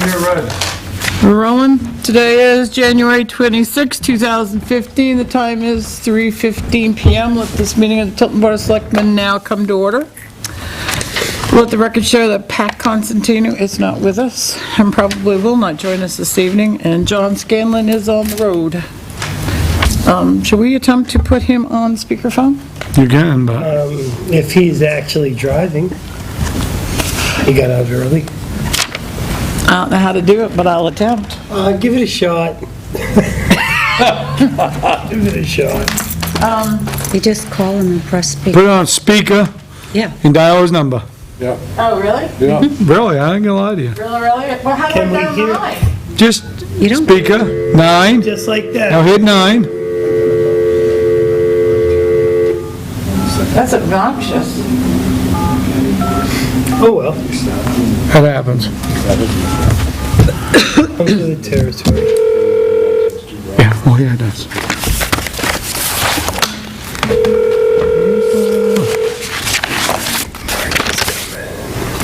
You're right. We're rolling. Today is January 26, 2015. The time is 3:15 PM. Let this meeting of the Tilton Board of Selectmen now come to order. Let the record show that Pat Constantino is not with us and probably will not join us this evening, and John Scanlon is on the road. Should we attempt to put him on speakerphone? You can, but If he's actually driving. He got out early. I don't know how to do it, but I'll attempt. Give it a shot. Give it a shot. You just call him and press speak. put it on speaker Yeah. and dial his number. Yeah, Oh, really? yeah. Really, I ain't gonna lie to you. Really? Well, how do I Can we down hear- the line? Just You don't- speaker, 9. Just like Now that. hit 9. That's obnoxious. Oh, well. That happens. Comes with the territory. Yeah, oh yeah, it does.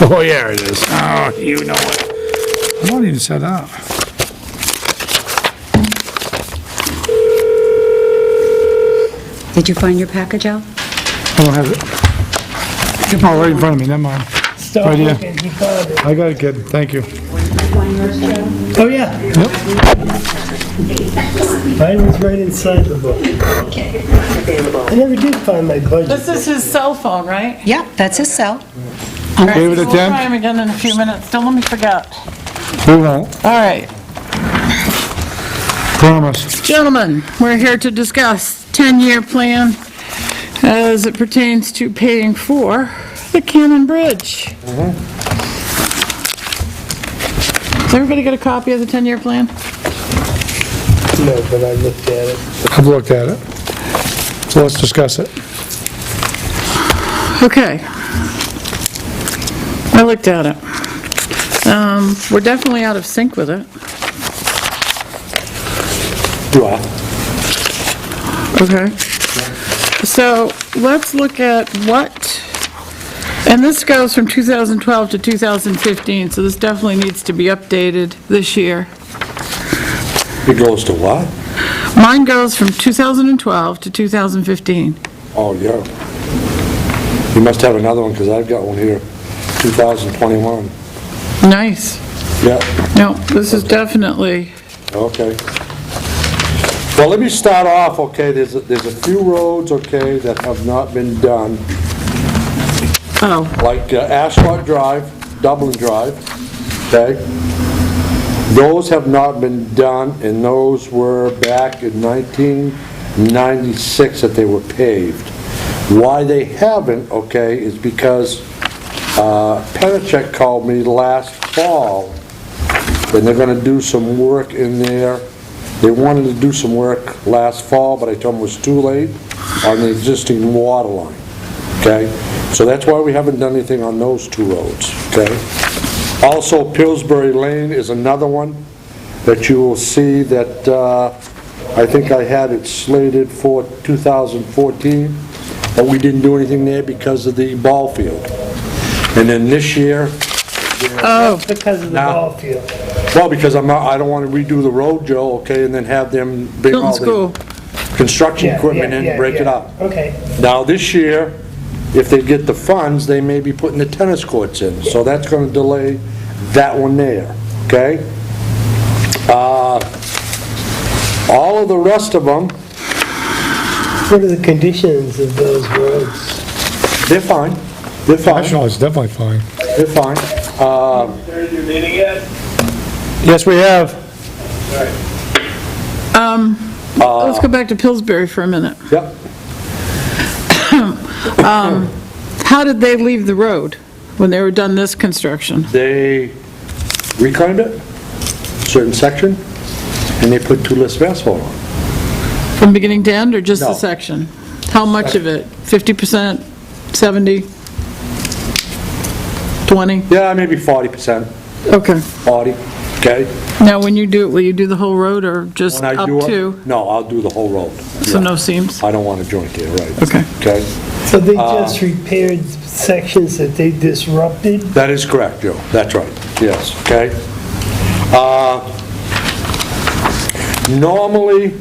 Oh, yeah, it is. Oh, you know it. I'm not even set up. Did you find your package out? I don't have it. It's all right in front of me, never mind. Stop Right here. looking, he found it. I got it, kid, thank you. Oh, yeah. Yep. Mine was right inside the book. I never did find my budget. This is his cell phone, right? Yeah, that's his cell. Gave it a We'll try 10? him again in a few minutes. Don't let me forget. We won't, All right. promise. Gentlemen, we're here to discuss 10-year plan as it pertains to paying for the Cannon Bridge. Has everybody got a copy of the 10-year plan? No, but I looked at it. I've looked at it. So let's discuss it. Okay. I looked at it. We're definitely out of sync with it. You are. Okay. So let's look at what, and this goes from 2012 to 2015, so this definitely needs to be updated this year. It goes to what? Mine goes from 2012 to 2015. Oh, yeah. You must have another one, because I've got one here, 2021. Nice. Yeah, No, this is definitely, okay. Well, let me start off, okay, there's a few roads, okay, that have not been done, oh, like Ascot Drive, Dublin Drive, okay? Those have not been done, and those were back in 1996 that they were paved. Why they haven't, okay, is because Penachek called me last fall, and they're gonna do some work in there. They wanted to do some work last fall, but I told them it was too late on the existing water line, okay? So that's why we haven't done anything on those two roads, okay? Also, Pillsbury Lane is another one that you will see that, I think I had it slated for 2014, but we didn't do anything there because of the ball field. And then this year, oh, Because of the Now- ball field. well, because I don't want to redo the road, Joe, okay, and then have them bring Tilton all School. the construction Yeah, equipment yeah, in yeah, and break it yeah. up. Okay. Now, this year, if they get the funds, they may be putting the tennis courts in, so that's going to delay that one there, okay? All of the rest of them, What are the conditions of those roads? they're fine, they're fine, National is definitely fine. they're fine. Started your meeting yet? Yes, we have. let's go back to Pillsbury for a minute. Yep, How did they leave the road when they were done this construction? they reclaimed it, certain section, and they put 2 lists of asphalt on. From beginning to end, or just the No. section? How much of it? 50%, 70, 20? Yeah, maybe 40%, Okay. 40, okay? Now, when you do it, will you do the whole road or just When I up do it, to? no, I'll do the whole road. So Yeah. no seams? I don't want a joint there, right. Okay. Okay? So they just repaired sections that they disrupted? That is correct, Joe, that's right, yes, okay? Normally,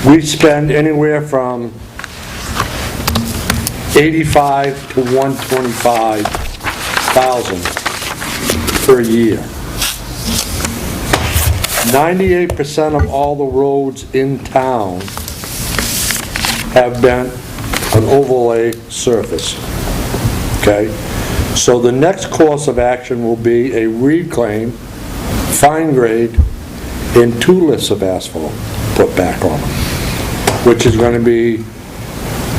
we spend anywhere from 85 to 125,000 per year. 98% of all the roads in town have been an overlay surface, okay? So the next course of action will be a reclaim, fine grade, and 2 lifts of asphalt put back on them, which is going to be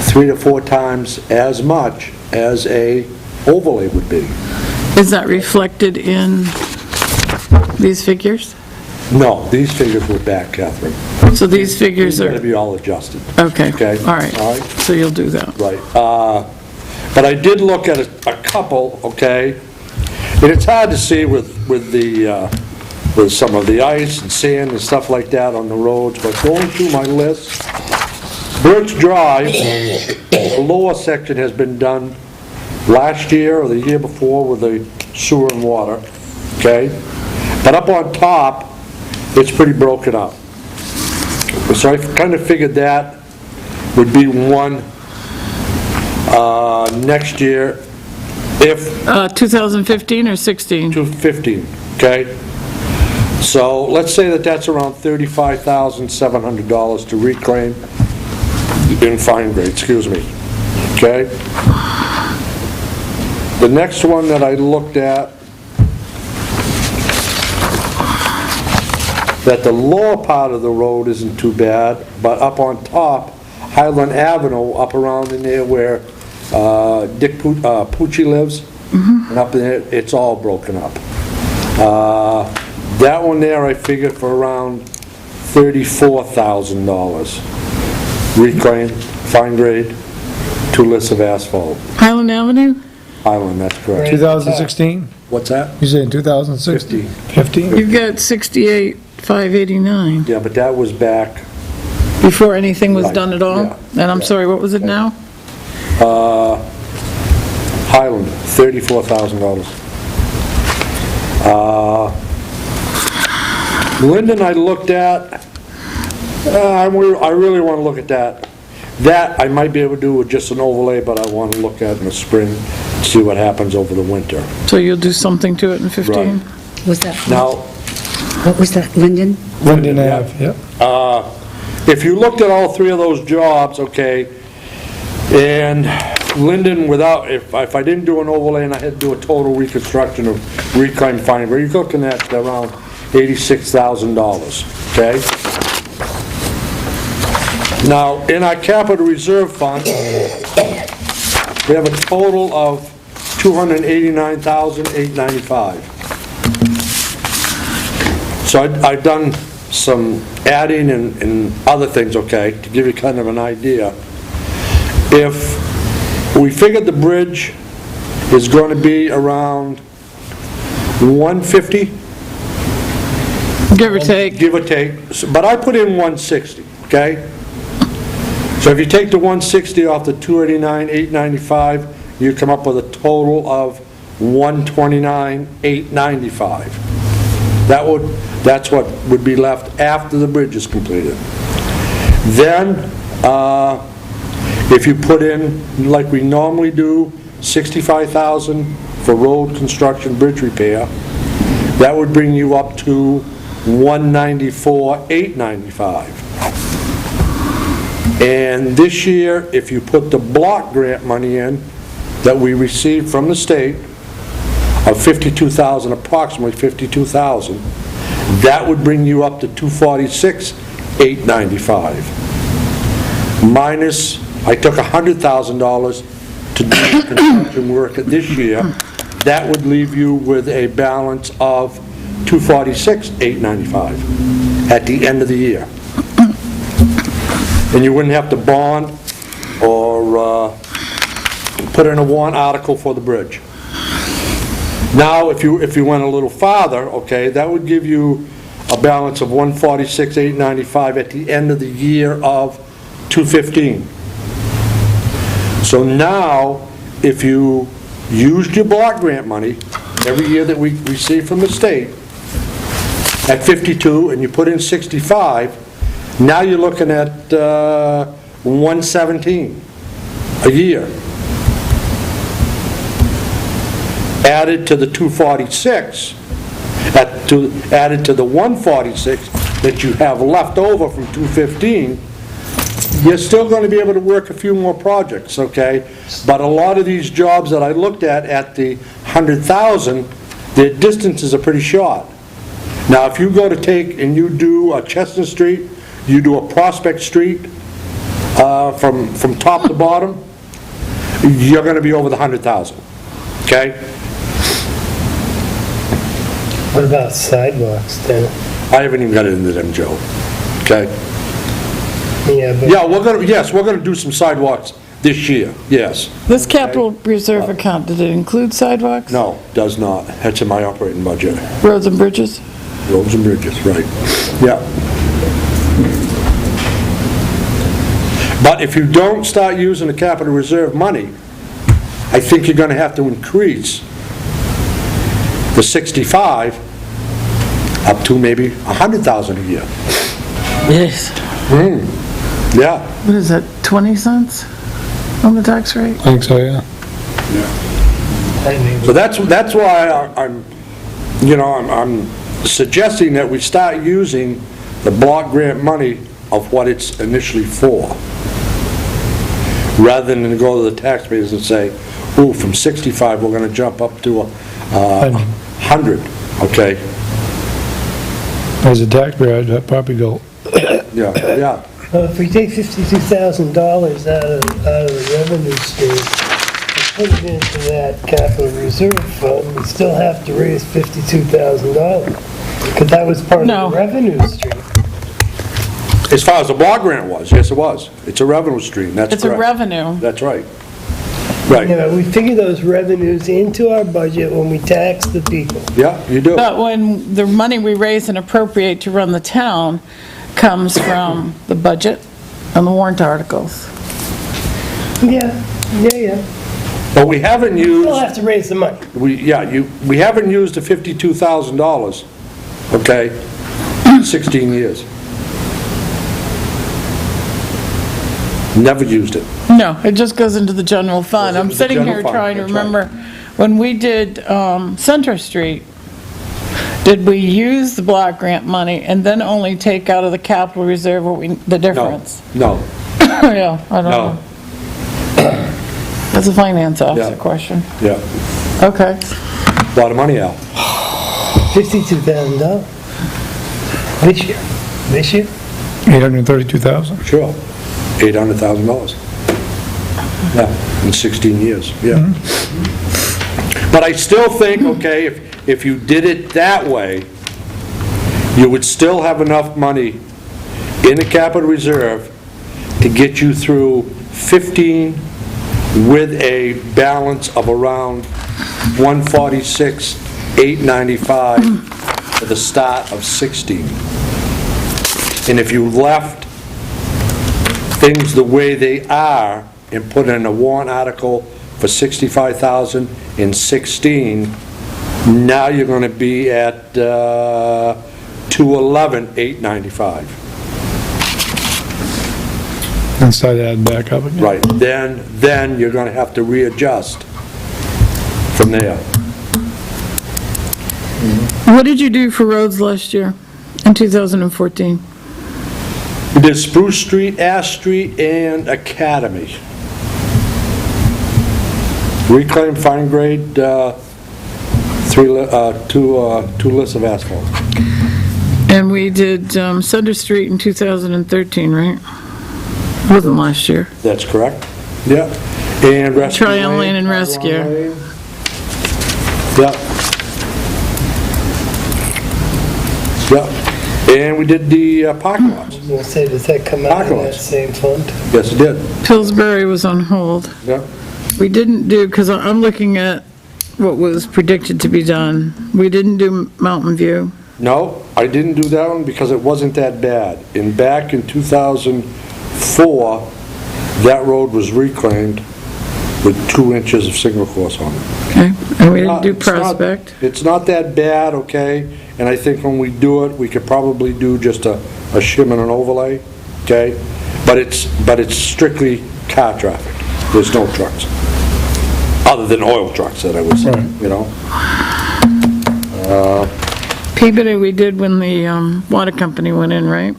3 to 4 times as much as a overlay would be. Is that reflected in these figures? No, these figures were back, Catherine. So these figures These are going are, to be all adjusted. okay, Okay. all right. All right. So you'll do that. Right. But I did look at a couple, okay? And it's hard to see with some of the ice and sand and stuff like that on the roads, but going through my list, Birch Drive, the lower section has been done last year or the year before with the sewer and water, okay? But up on top, it's pretty broken up. So I kind of figured that would be one next year, if 2015 or 16? 215, okay? So let's say that that's around $35,700 to reclaim in fine grade, excuse me, okay? The next one that I looked at, that the lower part of the road isn't too bad, but up on top, Highland Avenue, up around in there where Dick Pucci lives, and up there, it's all broken up. That one there, I figured for around $34,000. Reclaim, fine grade, 2 lifts of asphalt. Highland Avenue? Highland, that's correct. 2016? What's that? You saying 2016? 15? You've got 68,589, Yeah, but that was back, before anything was Right, done at all? yeah, And I'm yeah. sorry, what was it now? Highland, $34,000. Linden, I looked at, I really want to look at that. That I might be able to do with just an overlay, but I want to look at in the spring, see what happens over the winter. So you'll do something to it in 15? Was that, Now, what was that, Linden? Linden Ave, yep. if you looked at all 3 of those jobs, okay, and Linden without, if I didn't do an overlay and I had to do a total reconstruction of reclaimed fine grade, you're looking at around $86,000, okay? Now, in our capital reserve fund, we have a total of $289,895. So I've done some adding and other things, okay, to give you kind of an idea. If we figured the bridge is going to be around 150, Give or take? give or take, but I put in 160, okay? So if you take the 160 off the 289,895, you come up with a total of 129,895. That's what would be left after the bridge is completed. Then, if you put in, like we normally do, 65,000 for road construction, bridge repair, that would bring you up to 194,895. And this year, if you put the block grant money in that we received from the state of 52,000, approximately 52,000, that would bring you up to 246,895. Minus, I took $100,000 to do construction work this year, that would leave you with a balance of 246,895 at the end of the year. And you wouldn't have to bond or put in a warrant article for the bridge. Now, if you went a little farther, okay, that would give you a balance of 146,895 at the end of the year of 215. So now, if you used your block grant money every year that we receive from the state, at 52 and you put in 65, now you're looking at 117 a year. Added to the 246, added to the 146 that you have left over from 215, you're still going to be able to work a few more projects, okay? But a lot of these jobs that I looked at the 100,000, their distances are pretty short. Now, if you go to take and you do a Chestnut Street, you do a Prospect Street, from top to bottom, you're going to be over the 100,000, okay? What about sidewalks then? I haven't even got into them, Joe, okay? Yeah, but Yeah, we're going to do some sidewalks this year, yes. This capital reserve account, did it include sidewalks? No, does not. That's in my operating budget. Roads and bridges? Roads and bridges, right. Yeah. But if you don't start using the capital reserve money, I think you're going to have to increase the 65 up to maybe 100,000 a year. Yes. Yeah. What is that, 20 cents on the tax rate? I think so, yeah. I mean, So that's why I'm suggesting that we start using the block grant money of what it's initially for, rather than go to the taxpayers and say, ooh, from 65, we're going to jump up to 100, okay? As a taxpayer, I'd probably go, Yeah. well, if we take $52,000 out of the revenue stream and put it into that capital reserve fund, we still have to raise $52,000. Because that was part of No. the revenue stream. As far as the block grant was, yes, it was. It's a revenue stream, that's correct. It's a revenue. That's right. You Right. know, we figure those revenues into our budget when we tax the people. Yeah, you do. But when the money we raise and appropriate to run the town comes from the budget and the warrant articles. Yeah. But we haven't We'll used, have to raise the money. we haven't used the $52,000, okay, 16 years. Never used it. No, it just goes into the general fund. Goes I'm into the sitting general here fund, trying to that's right. remember, when we did Center Street, did we use the block grant money and then only take out of the capital reserve the difference? No, Yeah, I don't no, know. That's a finance officer Yeah. question. yeah. Okay. A lot of money, Al. $52,000. This year? 832,000. Sure. $800,000. Yeah, in 16 years, yeah. But I still think, okay, if you did it that way, you would still have enough money in the capital reserve to get you through 15 with a balance of around 146,895 for the start of 16. And if you left things the way they are and put in a warrant article for 65,000 in 16, now you're going to be at 211,895. And start adding back up again. Right, then you're going to have to readjust from there. What did you do for roads last year, in 2014? We did Spruce Street, Ash Street, and Academy. Reclaim, fine grade, two lists of asphalt. And we did Center Street in 2013, right? Wasn't last year. That's correct. Yeah. And Rescue Trial Lane and Lane. Rescue. Yeah. Yeah. And we did the parking lots. I was gonna say, does that come out of that Apocalypse. same fund? Yes, it did. Pillsbury was on hold. Yeah. We didn't do, because I'm looking at what was predicted to be done. We didn't do Mountain View. No, I didn't do that one because it wasn't that bad. Back in 2004, that road was reclaimed, with 2 inches of single course on it. Okay, and we didn't do It's not- Prospect. It's not that bad, okay? And I think when we do it, we could probably do just a shim and an overlay, okay? But it's strictly car traffic. There's no trucks. Other than oil trucks that I would say, you know? Peabody we did when the water company went in, right?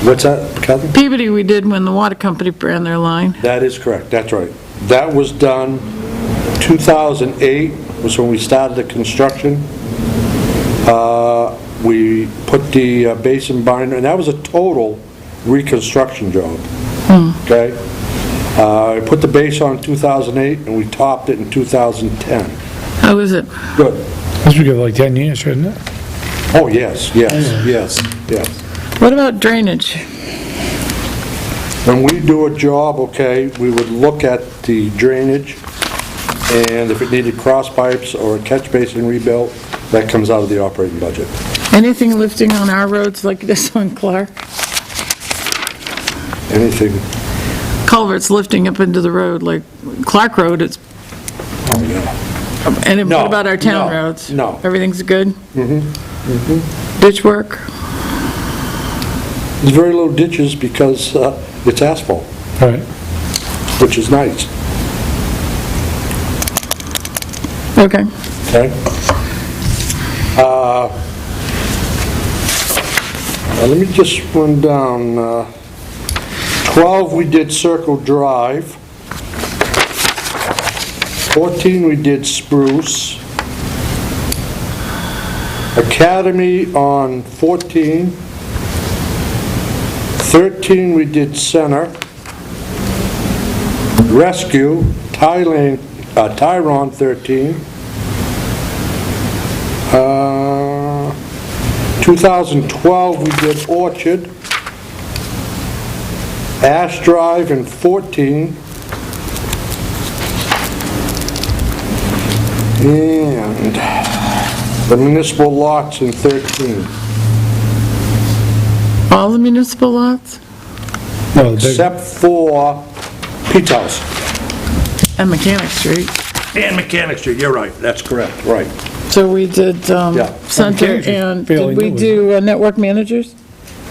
What's that, Kathy? Peabody we did when the water company ran their line. That is correct, that's right. That was done 2008, was when we started the construction. We put the basin binder, and that was a total reconstruction job, okay? I put the base on in 2008, and we topped it in 2010. How is it? Good. This would give like 10 years, shouldn't it? Oh, yes, yes. What about drainage? When we do a job, okay, we would look at the drainage, and if it needed cross pipes or a catch basin rebuilt, that comes out of the operating budget. Anything lifting on our roads like this on Clark? Anything, Culverts lifting up into the road, like Clark Road, it's, oh, yeah. and then No, what about our town no, roads? no. Everything's good? Ditch work? There's very little ditches because it's asphalt, Right. which is nice, Okay. okay? Let me just run down, 12, we did Circle Drive. 14, we did Spruce. Academy on 14. 13, we did Center. Rescue, Tyrone 13. 2012, we did Orchard. Ash Drive in 14. And the municipal lots in 13. All the municipal lots? Well, the big, Except for Pete's House. And Mechanic Street. And Mechanic Street, you're right, that's correct, right. So we did Yeah. Center, Mechanic Street, and fairly did we new, do network managers?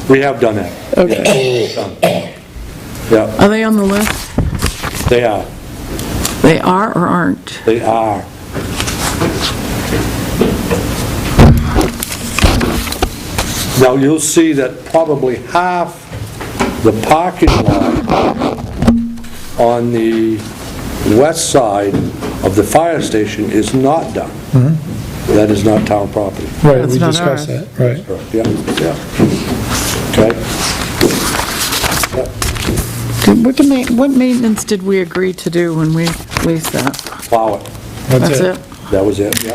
We have done that. Okay. Done. Yeah, Are they on the list? they are, They are or aren't? they are. Now, you'll see that probably half the parking lot on the west side of the fire station is not done. That is not town property. right, That's we not discussed ours. that, right. Correct, yeah, yeah. Okay, What maintenance did we agree to do when we leased that? plow it. That's it? That was it, yeah.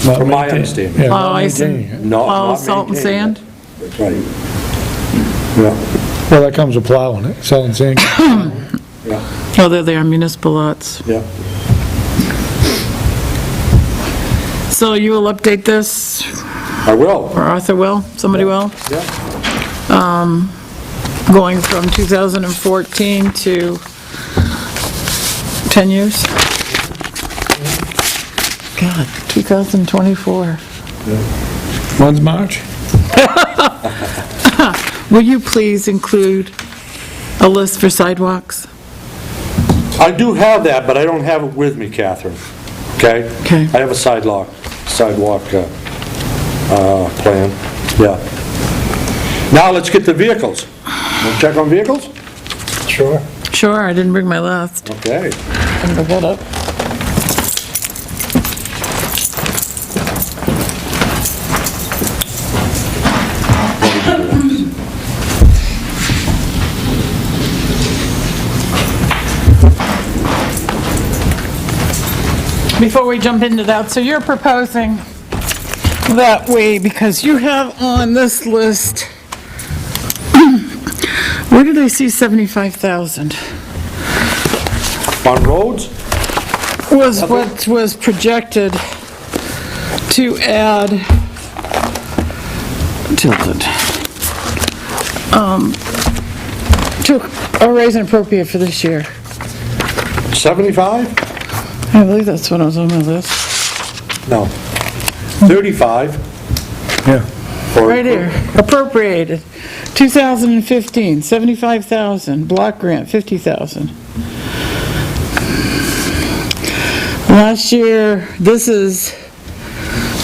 Not From my maintain- understanding. yeah, Oh, not I see. maintaining it. Not Plow, salt and maintaining sand? it. That's right. Yeah, Well, that comes with plowing it, selling sand. yeah, Oh, they are municipal lots. yeah. So you will update this, I will. or Arthur will, somebody will, Yeah. going from 2014 to 10 years? God, 2024. When's March? Will you please include a list for sidewalks? I do have that, but I don't have it with me, Catherine. Okay? Okay. I have a sidewalk plan, yeah. Now, let's get the vehicles. Want to check on vehicles? Sure. Sure, I didn't bring my list. Okay. Can I get up? Before we jump into that, so you're proposing that way because you have on this list, where did I see 75,000? On roads? Was what was projected to add, Tilton, to a raise and appropriate for this year. 75? I believe that's what was on my list. No. 35. Yeah. for- Right here, appropriated, 2015, 75,000, block grant, 50,000. Last year, this is,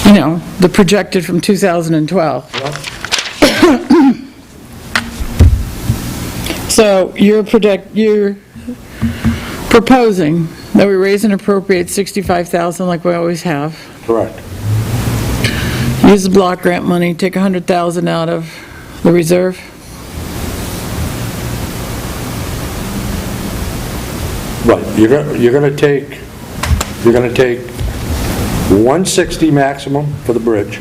the projected from 2012. So you're proposing that we raise and appropriate 65,000 like we always have. Correct. Use the block grant money, take 100,000 out of the reserve. Right, you're gonna take 160 maximum for the bridge.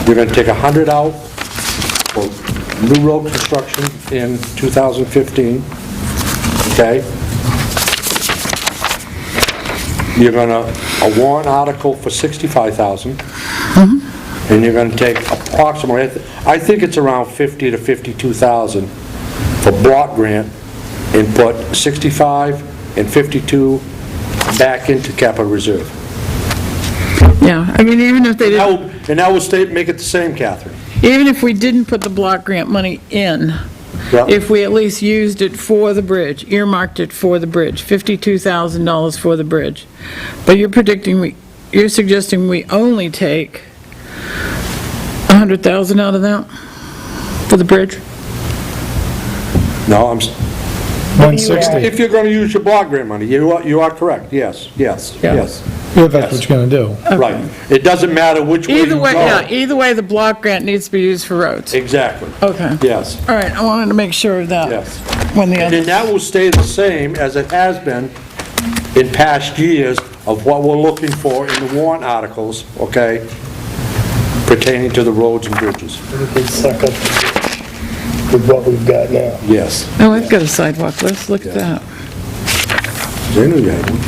You're gonna take 100 out for new road construction in 2015, okay? You're gonna, a warrant article for 65,000. And you're gonna take approximately, I think it's around 50 to 52,000 for block grant, and put 65 and 52 back into capital reserve. Yeah, I mean, even if they didn't, And that will stay, make it the same, Catherine. even if we didn't put the block grant money in, Yeah. if we at least used it for the bridge, earmarked it for the bridge, $52,000 for the bridge. But you're suggesting we only take 100,000 out of that for the bridge? No, 160, if you're gonna use your block grant money, you are correct, yes, Yeah. yes. if that's what you're gonna do. Right. It doesn't matter which way you Either go. way, either way, the block grant needs to be used for roads. Exactly, Okay. yes, All right, I wanted to make sure of that. yes. When the And other, then that will stay the same as it has been in past years of what we're looking for in the warrant articles, okay, pertaining to the roads and bridges. We can suck up with what we've got now. Yes. oh, I've got a sidewalk list, look at that. I knew you had one.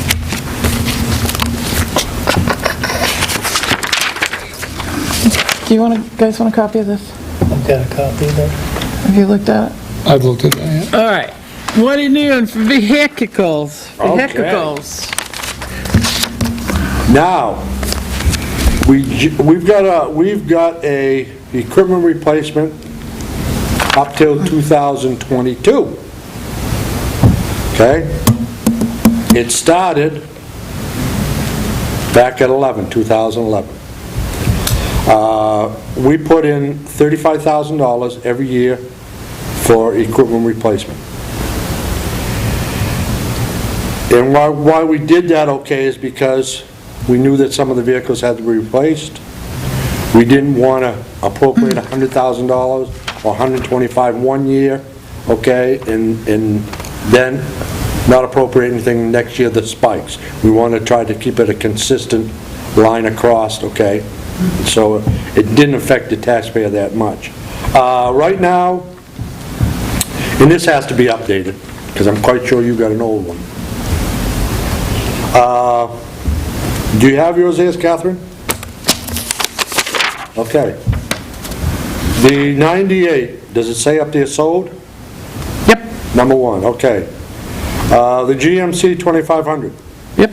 Do you guys want a copy of this? I've got a copy of that. Have you looked at it? I've looked at that, yeah. All right. What are you doing for vehicles? Okay. Vehicles. Now, we've got a equipment replacement up till 2022. Okay? It started back at 2011. We put in $35,000 every year for equipment replacement. And why we did that, okay, is because we knew that some of the vehicles had to be replaced. We didn't want to appropriate $100,000 or $125,000 one year, okay, and then not appropriate anything next year that spikes. We want to try to keep it a consistent line across, okay? So it didn't affect the taxpayer that much. Right now, and this has to be updated, because I'm quite sure you got an old one. Do you have yours here, Catherine? Okay. The 98, does it say up there sold? Yep, Number one, okay. The GMC 2500, yep.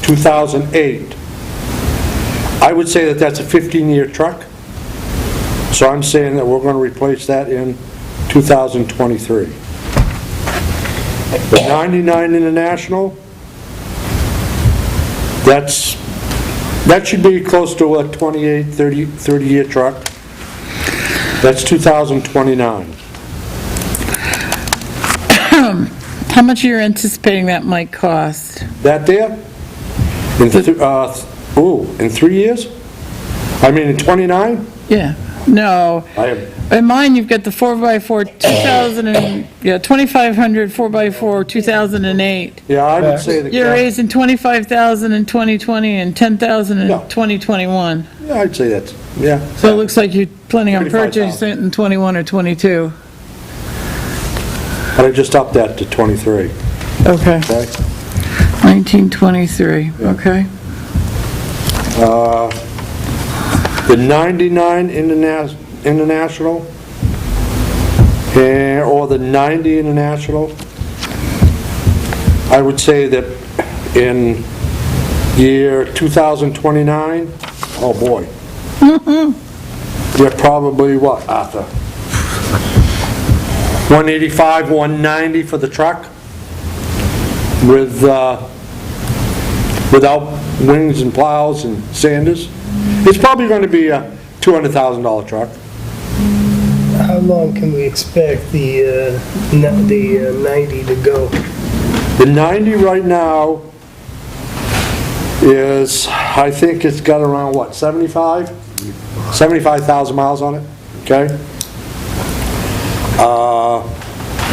2008. I would say that that's a 15-year truck. So I'm saying that we're going to replace that in 2023. The 99 International, that should be close to a 28, 30-year truck. That's 2029. How much are you anticipating that might cost? That there? In 3 years? I mean, in 29? Yeah, no. I have, In mine, you've got the 4x4 2500 4x4 2008. yeah, I would say that. You're raising 25,000 in 2020 and 10,000 in No. 2021. Yeah, I'd say that's, yeah. So it looks like you're planning on 35,000. purchasing it in 21 or 22. But I just upped that to 23, Okay, okay? 1923, okay. The 99 International, or the 90 International, I would say that in year 2029, oh boy. You're probably, what, Arthur? 185, 190 for the truck? With, without wings and plows and sanders? It's probably going to be a $200,000 truck. How long can we expect the 90 to go? The 90 right now is, I think it's got around, what, 75,000 miles on it, okay?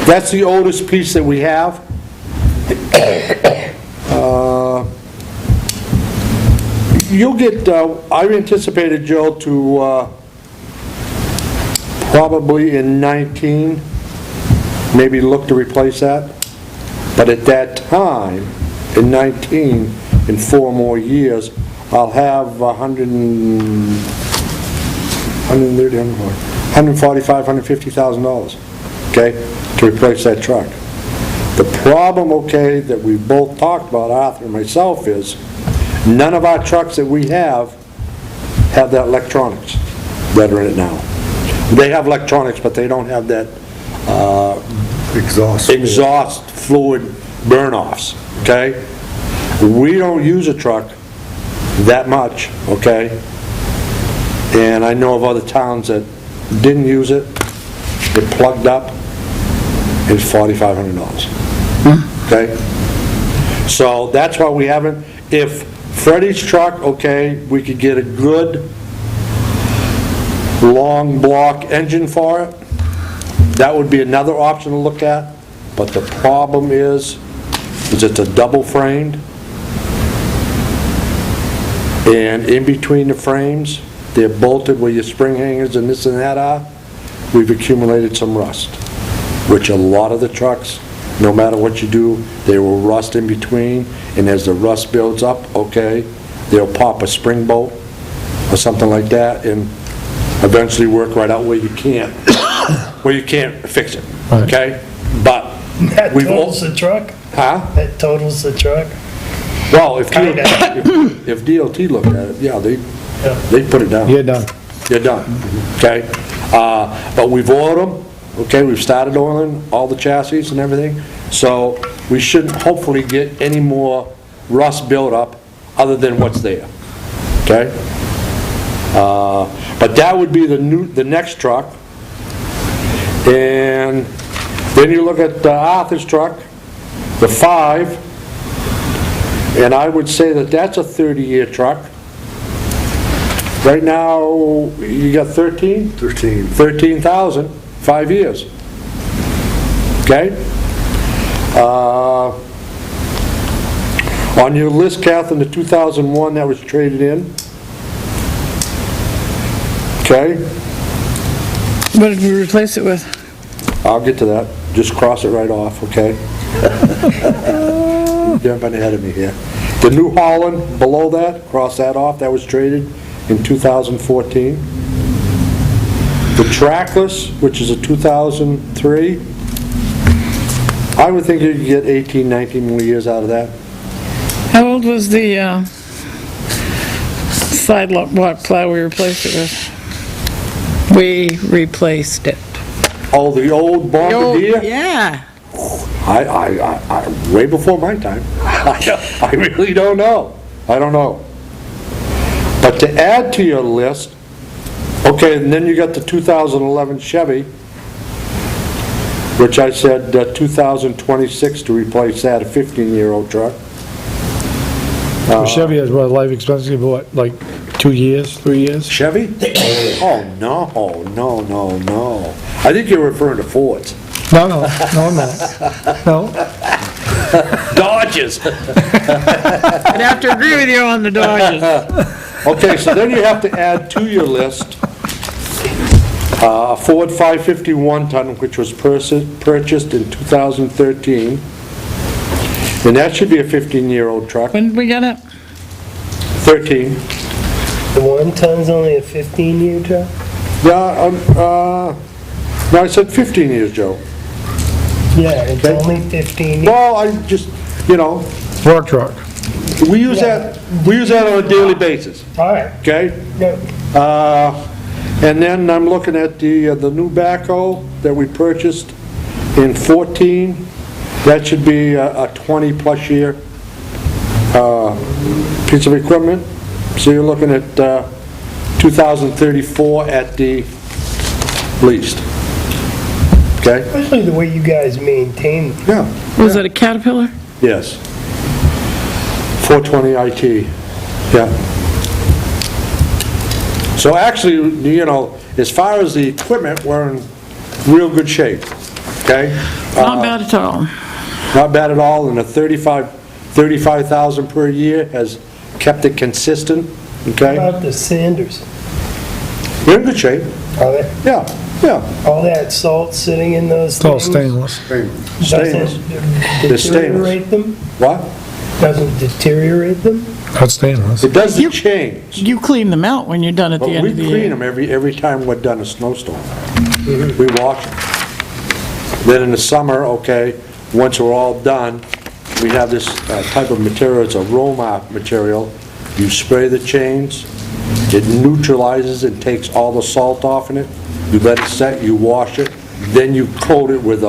That's the oldest piece that we have. You'll get, I anticipated, Joe, to probably in 19, maybe look to replace that. But at that time, in 19, in 4 more years, I'll have 145, $150,000, okay, to replace that truck. The problem, okay, that we both talked about, Arthur and myself, is none of our trucks that we have that electronics that are in it now. They have electronics, but they don't have that exhaust fluid burn-offs, okay? We don't use a truck that much, okay? And I know of other towns that didn't use it, it plugged up, it's $4,500, okay? So that's why we haven't, if Freddie's truck, okay, we could get a good long block engine for it, that would be another option to look at, but the problem is it's a double framed, and in between the frames, they're bolted where your spring hangers and this and that are, we've accumulated some rust, which a lot of the trucks, no matter what you do, they will rust in between, and as the rust builds up, okay, they'll pop a spring bolt or something like that, and eventually work right out where you can't fix it, okay? But That we've totals the truck? Huh? That totals the truck? Well, if DOT looked at it, yeah, they put it down. You're done. You're done, okay? But we've oiled them, okay, we've started oiling all the chassis and everything, so we shouldn't hopefully get any more rust buildup other than what's there, okay? But that would be the next truck. And then you look at Arthur's truck, the 5, and I would say that that's a 30-year truck. Right now, you got 13,000, 5 years. Okay? On your list, Catherine, the 2001 that was traded in. Okay? What did we replace it with? I'll get to that. Just cross it right off, okay? Jumping ahead of me here. The New Holland, below that, cross that off. That was traded in 2014. The Trackless, which is a 2003, I would think you could get 18, 19 more years out of that. How old was the side block plow we replaced it with? We replaced it. Oh, the old Bombardier? Yeah. I way before my time. I really don't know. I don't know. But to add to your list, okay, and then you got the 2011 Chevy, which I said 2026 to replace that, a 15-year-old truck. Chevy has what, life expectancy of what, like 2 years, 3 years? Chevy? Oh, no. I think you're referring to Fords. No, I'm not. No. Dodges. I'd have to agree with you on the Dodges. Okay, so then you have to add to your list a Ford 550 one-ton, which was purchased in 2013. And that should be a 15-year-old truck. When did we get it? 13. The 1 ton's only a 15-year truck? Yeah, no, I said 15 years, Joe. Yeah, it's only 15 years. Well, I just, you know, Work truck. we use that on a daily basis, All right, okay? yeah. And then I'm looking at the new backhoe that we purchased in 14. That should be a 20-plus year piece of equipment. So you're looking at 2034 at the least. Okay? Especially the way you guys maintain them. Yeah. Was it a Caterpillar? Yes. 420 IT. Yeah. So actually, you know, as far as the equipment, we're in real good shape. Okay? Not bad at all. Not bad at all, and the 35,000 per year has kept it consistent, okay? How about the Sanders? We're in good shape, Are they, yeah, yeah. all that salt sitting in those It's all things? stainless. Stainless. Doesn't deteriorate them? What? Doesn't deteriorate them? That's stainless. It doesn't change, You clean them out when you're done at but the end we of the clean year. them every time we're done a snowstorm. We wash them. Then in the summer, okay, once we're all done, we have this type of material, it's a Roma material. You spray the chains, it neutralizes and takes all the salt off in it. You let it set, you wash it, then you coat it with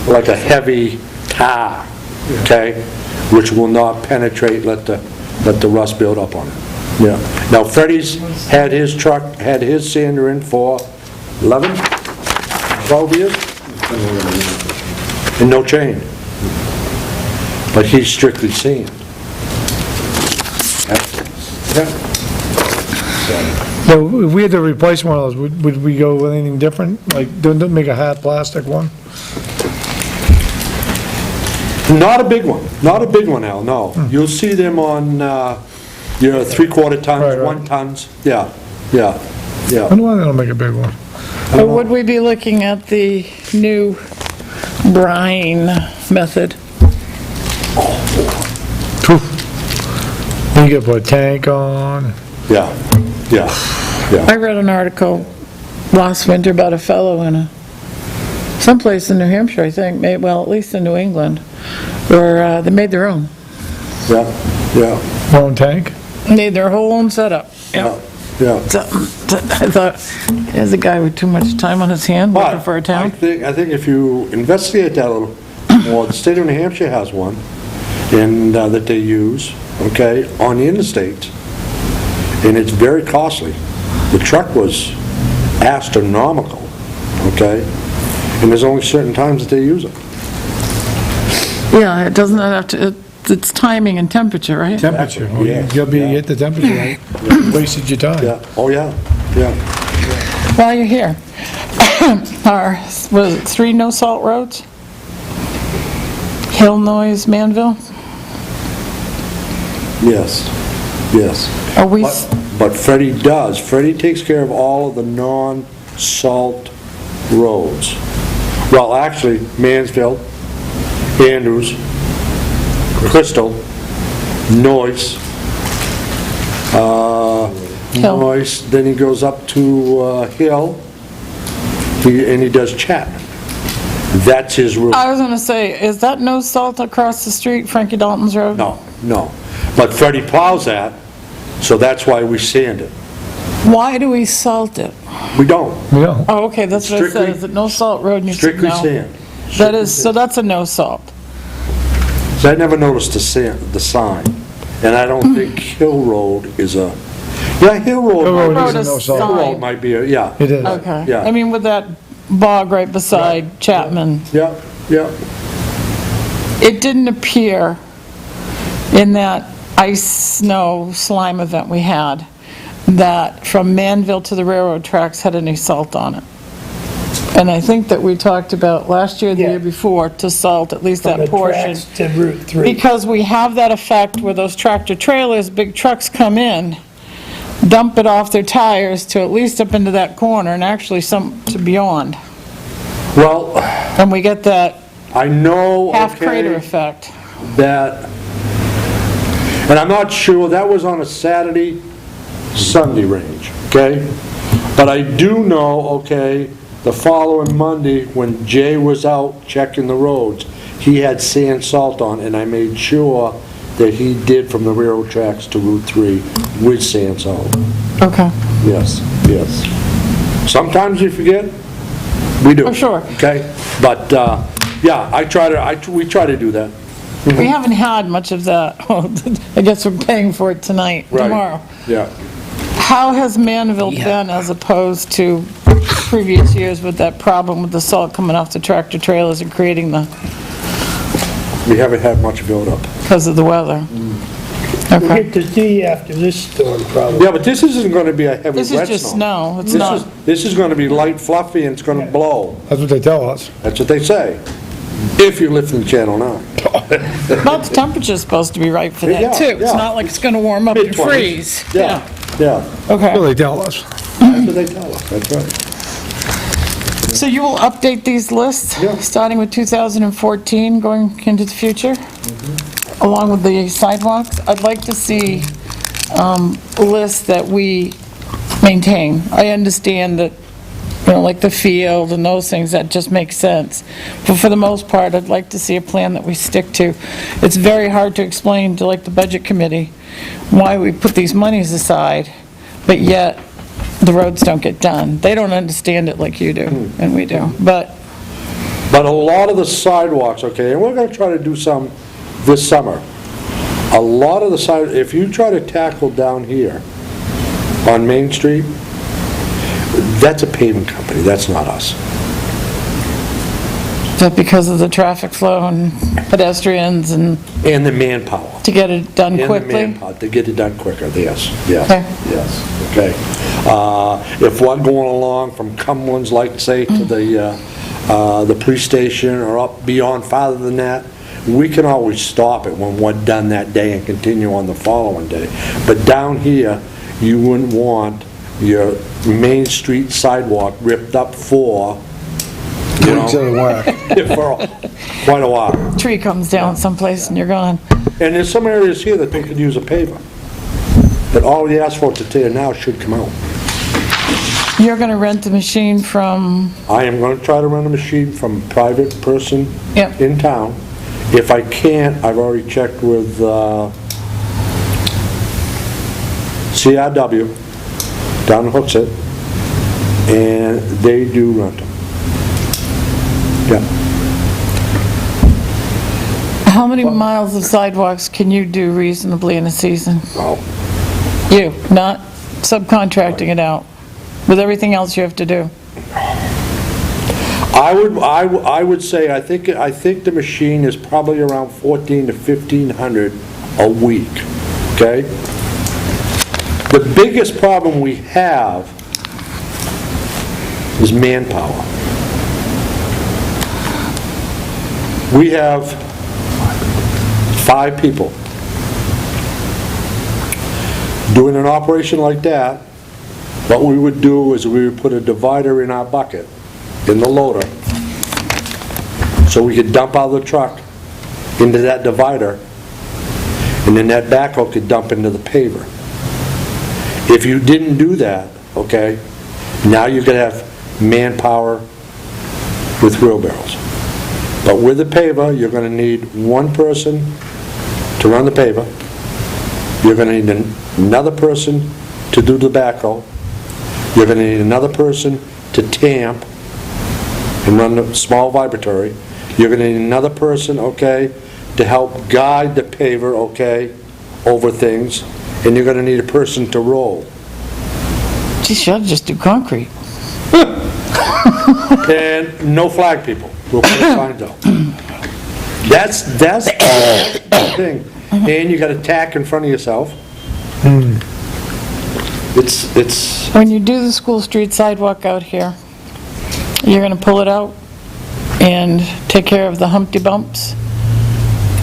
like a heavy tar, okay? Which will not penetrate, let the rust build up on it. Yeah. Now Freddie's had his sander in for 11, 12 years? And no chain. But he's strictly sand. Yeah. Well, if we had to replace one of those, would we go with anything different? Like, don't make a hard plastic one? Not a big one, Al, no. You'll see them on, your 3/4 tons, Right, right. 1 tons, yeah, yeah, I yeah. don't want to make a big one. Or would we be looking at the new brine method? Phew. You could put a tank on. Yeah, yeah, yeah. I read an article last winter about a fellow in someplace in New Hampshire, I think, well, at least in New England, where they made their own. Yeah, yeah, Own tank? Made their whole own setup. yeah, yeah. So, I thought, there's a guy with too much time on his hand looking But for a I town. think if you investigate that a little more, the state of New Hampshire has one, and that they use, okay, on the interstate, and it's very costly. The truck was astronomical, okay, and there's only certain times that they use it. Yeah, it doesn't have to, it's timing and temperature, right? Temperature. Exactly, yeah, You'll be, yeah. get the temperature right. Wasted your time. Yeah, oh yeah, yeah. While you're here, was it 3 no-salt roads? Hill Noise, Manville? Yes, yes. Are we, But Freddie takes care of all of the non-salt roads. Well, actually, Mansfield, Andrews, Crystal, Noyce, Hill. Noyce, then he goes up to Hill, and he does Chapman. That's his route. I was gonna say, is that no salt across the street, Frankie Dalton's Road? No, no. But Freddie plows that, so that's why we sand it. Why do we salt it? We don't. Yeah. Oh, okay, that's what I said, Strictly- is it no salt road? And you said Strictly no. sand. That is, so that's a no salt. So I never noticed the sign, and I don't think Hill Road is a, yeah, Hill Road. Hill Road might- is a Road no is salt. Hill Road sign. might be, yeah. It is. Okay, Yeah. I mean, with that bog right beside Chapman, Yeah, yeah. it didn't appear in that ice, snow, slime event we had, that from Manville to the railroad tracks had any salt on it. And I think that we talked about last year, the Yeah. year before, to salt at least From that the portion. tracks to Route 3. Because we have that effect where those tractor trailers, big trucks come in, dump it off their tires to at least up into that corner and actually some to beyond. Well, And we get that I know, half crater okay, effect. that, and I'm not sure, that was on a Saturday, Sunday range, okay? But I do know, okay, the following Monday, when Jay was out checking the roads, he had sand salt on, and I made sure that he did from the railroad tracks to Route 3 with sand salt. Okay. Yes, yes. Sometimes you forget, we do. Oh, sure. Okay, but, yeah, we try to do that. We haven't had much of that. I guess we're paying for it tonight, Right. tomorrow. Yeah. How has Manville been as opposed to previous years with that problem with the salt coming off the tractor trailers and creating We haven't had much buildup. because of the weather? We'll Okay. get to see after this storm, probably. Yeah, but this isn't gonna be a heavy wet This snow. is just snow, it's This not, is, this is gonna be light fluffy and it's gonna blow. That's what they tell us. That's what they say. If you live in Channel 9. but the temperature's supposed to be right for Yeah, that too. It's yeah. not like it's gonna warm up and Mid-twenties. freeze. Yeah, yeah, Okay. Well, they tell us. that's what they tell us, that's right. So you will update these lists, Yeah. starting with 2014, going into the future, along with the sidewalks? I'd like to see lists that we maintain. I understand that, like the field and those things, that just makes sense. But for the most part, I'd like to see a plan that we stick to. It's very hard to explain to, like, the budget committee why we put these monies aside, but yet the roads don't get done. They don't understand it like you do, and we do. But, But a lot of the sidewalks, okay, and we're gonna try to do some this summer. A lot of the if you try to tackle down here on Main Street, that's a paving company, that's not us. is that because of the traffic flow and pedestrians and And the manpower. to get it done And the quickly? manpower, to get it done quicker, yes, yes, Okay. yes, okay. If we're going along from Cumberland's, like, say, to the police station or up beyond farther than that, we can always stop it when we're done that day and continue on the following day. But down here, you wouldn't want your Main Street sidewalk ripped up for, you know, for quite a while. Tree comes down someplace and you're gone. And there's some areas here that they could use a paver. But all the asphalt that's there now should come out. You're gonna rent the machine from, I am gonna try to run a machine from a private person Yep. in town. If I can't, I've already checked with CRW down in Hooksett, and they do rent them. Yeah. how many miles of sidewalks can you do reasonably in a season? Well, You, not subcontracting it out, with everything else you have to do. I would say, I think the machine is probably around 1,400 to 1,500 a week, okay? The biggest problem we have is manpower. We have 5 people. Doing an operation like that, what we would do is we would put a divider in our bucket, in the loader, so we could dump out of the truck into that divider, and then that backhoe could dump into the paver. If you didn't do that, okay, now you're gonna have manpower with wheelbarrows. But with the paver, you're gonna need one person to run the paver, you're gonna need another person to do the backhoe, you're gonna need another person to tamp and run the small vibratory, you're gonna need another person, okay, to help guide the paver, okay, over things, and you're gonna need a person to roll. Geez, you ought to just do concrete. And no flag people, we'll put signs out. That's the thing. And you got a tack in front of yourself. It's, When you do the school street sidewalk out here, you're gonna pull it out and take care of the Humpty Bumps?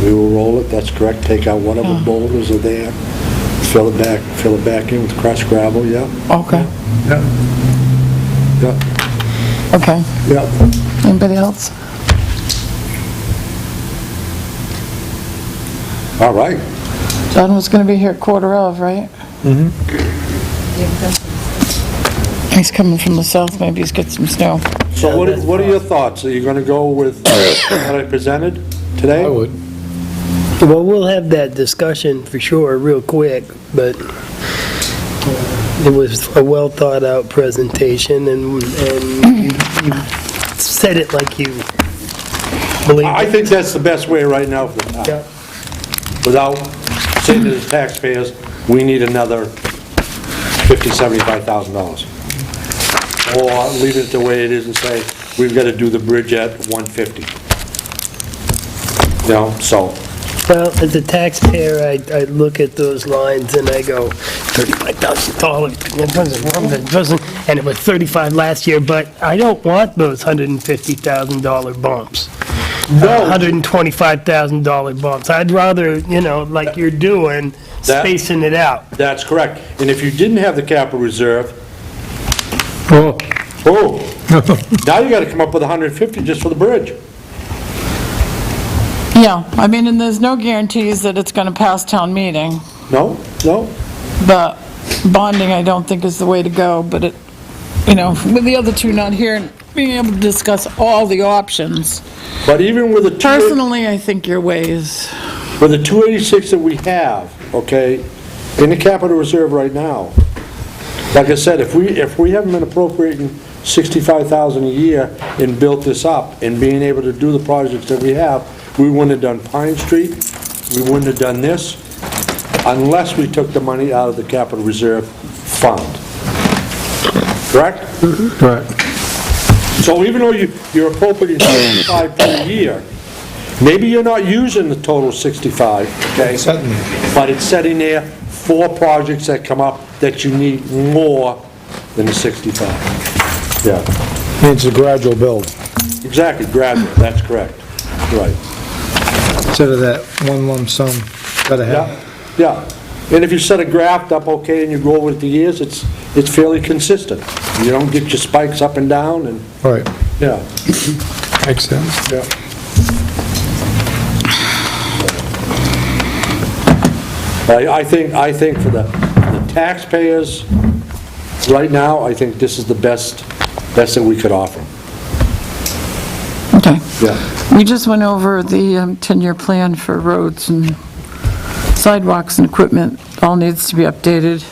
we will roll it, that's correct, take out whatever boulders are there, fill it back in with crushed gravel, yeah, Okay, yeah, okay. yeah. Anybody else? All right. John was gonna be here at 1:15, right? He's coming from the south, maybe he's got some snow. So what are your thoughts? Are you gonna go with what I presented? today? I would. Well, we'll have that discussion for sure, real quick, but it was a well-thought-out presentation, and you said it like you believe I it. think that's the best way right now for the town. Yeah. Without saying to the taxpayers, we need another $50,000, $75,000. Or leave it the way it is and say, we've got to do the bridge at 150. You know, so, Well, as a taxpayer, I look at those lines and I go, $35,000, and it was 35 last year, but I don't want those $150,000 bumps. No. $125,000 bumps. I'd rather, like you're doing, That- spacing it out. that's correct. And if you didn't have the capital reserve, Oh, now you got to come up with 150 just for the bridge. Yeah, I mean, and there's no guarantees that it's going to pass town meeting, No, no, but bonding, I don't think is the way to go, but it, with the other two not here, and being able to discuss all the options. but even with the Personally, I think your way is, with the 286 that we have, okay, in the capital reserve right now, like I said, if we haven't been appropriating $65,000 a year and built this up and being able to do the projects that we have, we wouldn't have done Pine Street, we wouldn't have done this, unless we took the money out of the capital reserve fund. Correct? correct. So even though you're appropriating 65 per year, maybe you're not using the total 65, okay? Sitting there. But it's sitting there for projects that come up that you need more than the 65. Yeah, It's a gradual build, exactly, gradual, that's correct, right. instead of that one lump sum gotta Yeah, have. yeah. And if you set a graph up okay and you go over it the years, it's fairly consistent. You don't get your spikes up and down and, Right, yeah. makes sense. Yeah. I think for the taxpayers, right now, I think this is the best that we could offer. okay. Yeah. We just went over the 10-year plan for roads and sidewalks and equipment, all needs to be updated,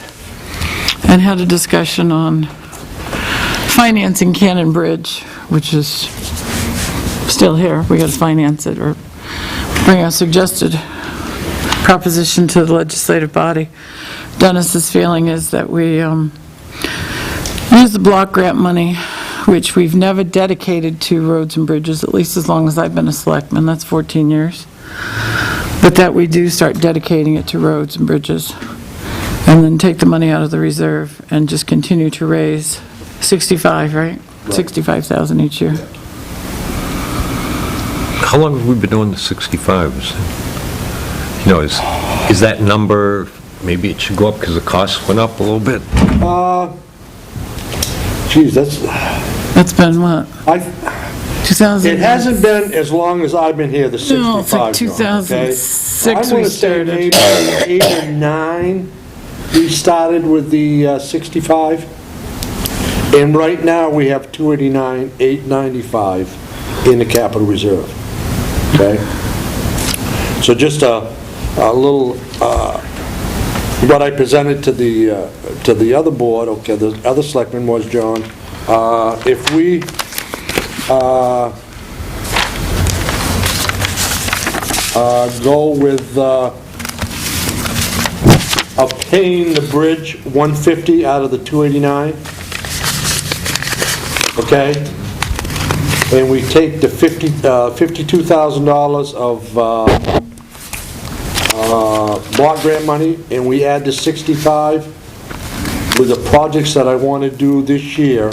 and had a discussion on financing Cannon Bridge, which is still here, we gotta finance it, or bring a suggested proposition to the legislative body. Dennis's feeling is that we use the block grant money, which we've never dedicated to roads and bridges, at least as long as I've been a selectman, that's 14 years. But that we do start dedicating it to roads and bridges, and then take the money out of the reserve and just continue to raise 65, right? 65,000 each year. How long have we been doing the 65s? Is that number, maybe it should go up because the cost went up a little bit? Geez, That's been what, 2000? it hasn't been as long as I've been here, the 65. No, it's like John, okay? 2006 I'm we gonna say started. maybe 8 or 9, we started with the 65. And right now, we have 289, 895 in the capital reserve, okay? So just a little, what I presented to the other board, okay, the other selectman was, John, if we go with obtaining the bridge 150 out of the 289, okay? And we take the $52,000 of block grant money, and we add the 65 with the projects that I want to do this year,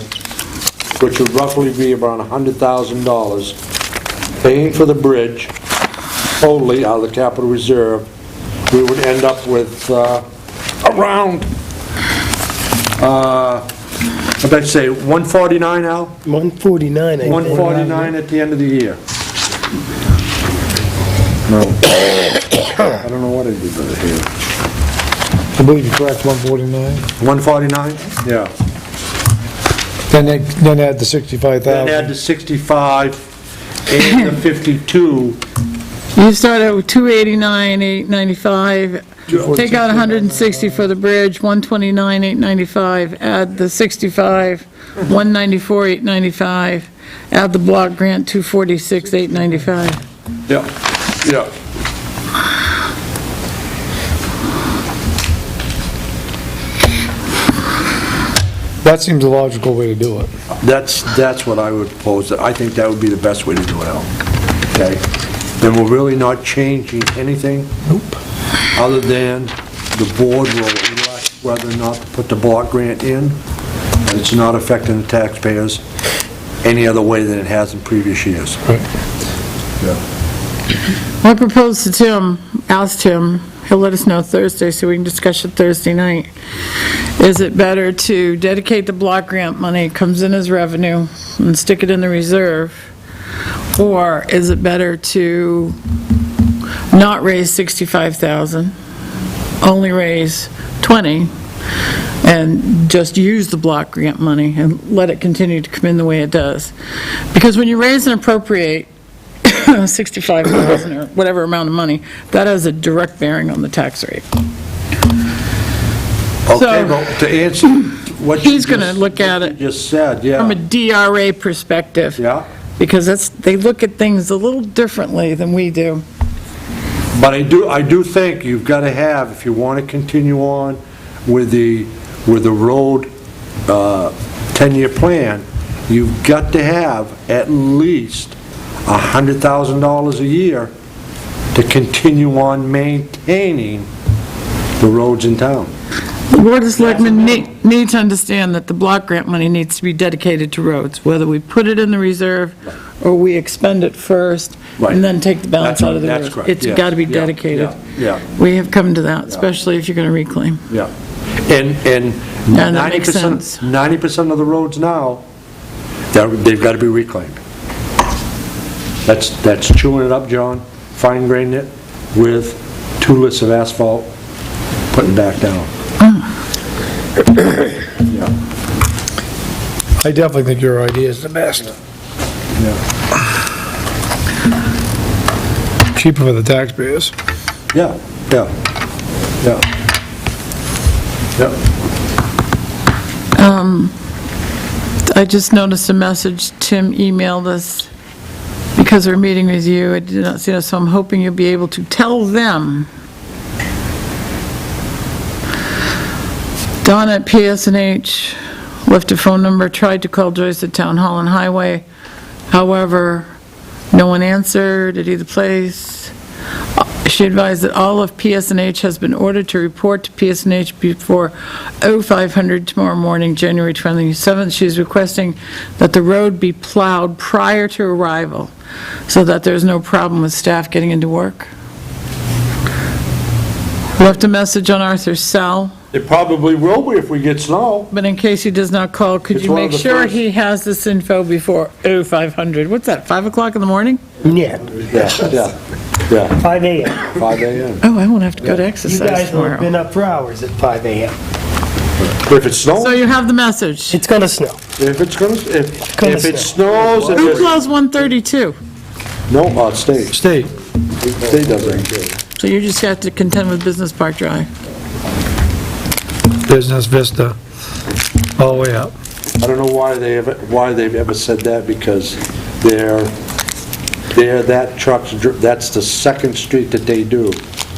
which would roughly be around $100,000, paying for the bridge totally out of the capital reserve, we would end up with around, I'd like to say 149, Al? 149, I think. 149 at the end of the year. No. I don't know what I did with it here. I believe you're correct, 149. 149? Yeah. Then add the 65,000. Then add the 65 and the 52 You start at 289,895, take out 160 for the bridge, 129,895, add the 65, 194,895, add the block grant, 246,895. Yeah, yeah. That seems a logical way to do it. That's what I would propose. I think that would be the best way to do it, Al. Okay? Then we're really not changing anything. Nope. Other than the board will elect whether or not to put the block grant in, and it's not affecting the taxpayers any other way than it has in previous years. Right. Yeah. I proposed to Tim, asked him, he'll let us know Thursday so we can discuss it Thursday night. Is it better to dedicate the block grant money, comes in as revenue, and stick it in the reserve? Or is it better to not raise 65,000, only raise 20, and just use the block grant money and let it continue to come in the way it does? Because when you raise and appropriate 65,000 or whatever amount of money, that has a direct bearing on the tax rate. Okay, So- well, to answer what you He's gonna just- look at what it you just said, From a yeah. DRA perspective. Yeah. Because they look at things a little differently than we do. But I do think you've got to have, if you want to continue on with the road 10-year plan, you've got to have at least $100,000 a year to continue on maintaining the roads in town. The Board of Selectmen need to understand that the block grant money needs to be dedicated to roads, whether we put it in the reserve or we expend it first Right. and then take the balance out of the That's road. correct, It's yes. got to be Yeah, dedicated. Yeah, We have come to that, especially if you're going to reclaim. yeah. And that makes 90%, sense. 90% of the roads now, they've got to be reclaimed. That's chewing it up, John, fine graining it with 2 lifts of asphalt, putting back down. Yeah, I definitely think your idea is the best. yeah. Cheaper for the taxpayers. Yeah, yeah, yeah. Yeah. I just noticed a message Tim emailed us because we're meeting with you. I did not see it, so I'm hoping you'll be able to tell them. Don at PSNH left a phone number, tried to call Joyce at Town Hall and Highway. However, no one answered at either place. She advised that all of PSNH has been ordered to report to PSNH before 0500 tomorrow morning, January 27th. She's requesting that the road be plowed prior to arrival so that there's no problem with staff getting into work. Left a message on Arthur's cell, It probably will be if we get snow. but in case he does not call, could It's you one of make the sure first- he has this info before 0500? What's that, 5 o'clock in the morning? Yeah, Yeah, yeah, 5 a.m. 5 a.m. Oh, I won't have to go to You exercise guys will have tomorrow. been up for hours at 5 a.m. If it So snows, you have the message. It's gonna snow. if it's gonna, if gonna it snow. snows, if Who it, closed 132? no, state, State. state doesn't. So you just have to contend with Business Park Drive. Business Vista, all the way up. I don't know why they've ever said that, because that's the second street that they do.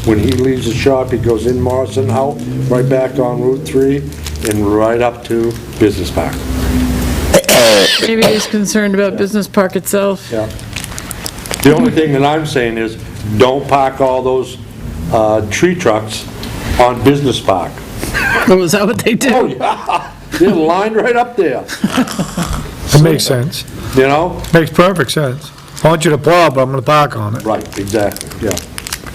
When he leaves the shop, he goes in Morrison out, right back on Route 3, and right up to Business Park. Maybe he's concerned about Business Park itself. Yeah. The only thing that I'm saying is, don't park all those tree trucks on Business Park. Oh, is that what they Oh, do? yeah, they're lined right up there, It makes sense. you know? Makes perfect sense. I want you to plow, but I'm gonna park on it. Right, exactly, yeah.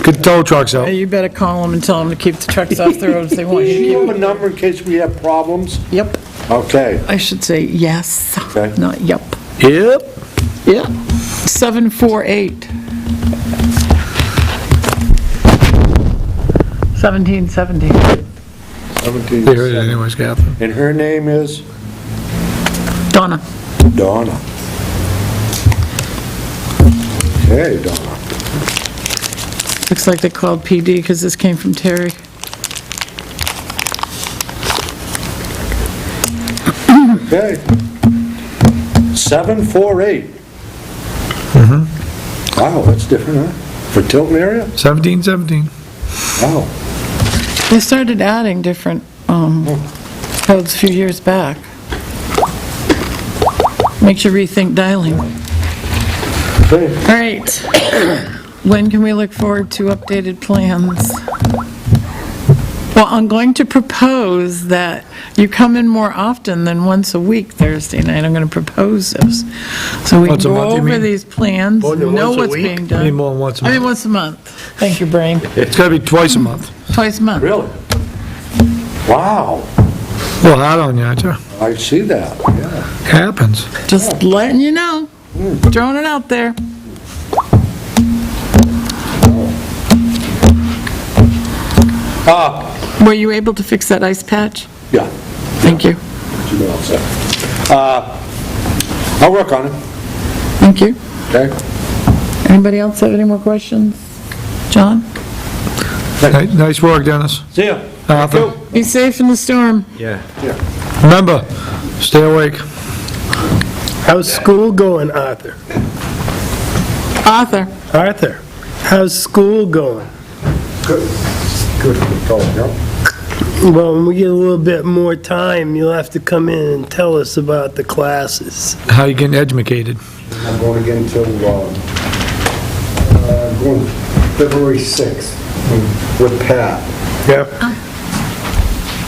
Good tow trucks out. Hey, you better call them and tell them to keep the trucks off the roads they want Do you you to have a number in case we have problems? keep. Yep. Okay, I should say yes, Okay. not yep. Yep. Yep. 748. 1770. 17. They heard it anyways, Captain. And her name is Donna. Donna. Okay, Donna. Looks like they called PD because this came from Terry. Okay. 748. Wow, that's different, huh? For Tilton area? 1717. Wow. They started adding different codes a few years back. Makes you rethink dialing. Okay. All right. When can we look forward to updated plans? Well, I'm going to propose that you come in more often than once a week Thursday night. I'm going to propose this. So we can Once a go month, you over mean? these plans, More than know once a what's week? being I mean, done. more than once a I mean, month. once a month. Thank you, brain. It's gotta be twice a month. Twice a month. Really? Wow. Well, hard on you, aren't you? I see that, yeah. Happens. Just letting you know. Throwing it out there. Were you able to fix that ice patch? Yeah. Thank you. You know, so. I'll work on it, Thank you. okay? Anybody else have any more questions? John? Nice work, Dennis. See ya. Arthur, Be safe in the storm. Yeah. remember, stay awake. How's school going, Arthur? Arthur? Arthur, how's school going? Good. Well, when we get a little bit more time, you'll have to come in and tell us about the classes. How you getting educated? I'm going again till, going February 6th with Pat. Yeah.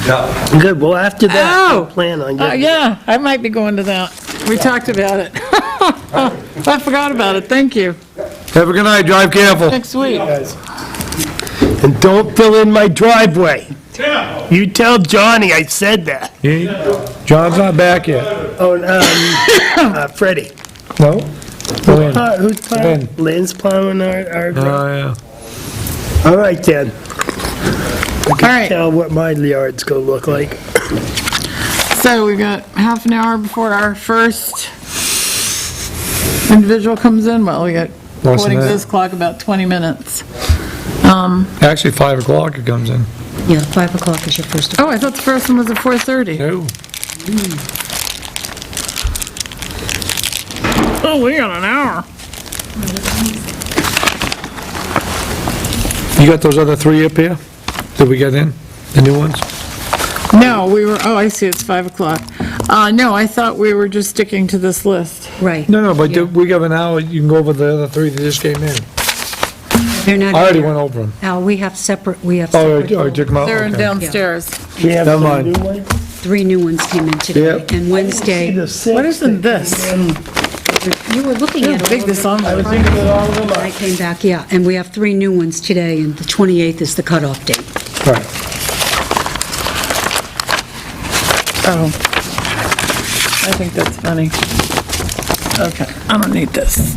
Yeah. Good, well, after that, Oh! we'll plan on getting... Yeah, I might be going to that. We talked about it. I forgot about it. Thank you. Have a good night, drive careful. Next week. And don't fill in my driveway. You tell Johnny I said that. John's not back yet. Oh, Freddie. No? Lynn. Who's plowing? Lynn. Lynn's plowing our Oh, yeah. All right, then. All right, Tell what my yard's gonna look like. so we've got half an hour before our first individual comes in. Well, we got, than according to that. this clock, about 20 minutes. Actually, 5 o'clock it comes in. Yeah, 5 o'clock is your first. Oh, I thought the first one was at 4:30. No. Oh, we got an hour. You got those other 3 up here that we got in, the new ones? No, we were, oh, I see, it's 5 o'clock. No, I thought we were just sticking to this list. Right. No, but Yeah. we got an hour, you can go over the other 3 that just came in. They're not I already here. went over them. Al, we have separate Oh, I took them out, They're in okay. downstairs. We have Never some mind. new ones? 3 new ones came in today. Yep. And Wednesday, The sixth What isn't that this? you were looking How at all big of this them. envelope is. When I came back, yeah, and we have 3 new ones today, and the 28th is the cutoff date. Right. Oh. I think that's funny. Okay, I don't need this.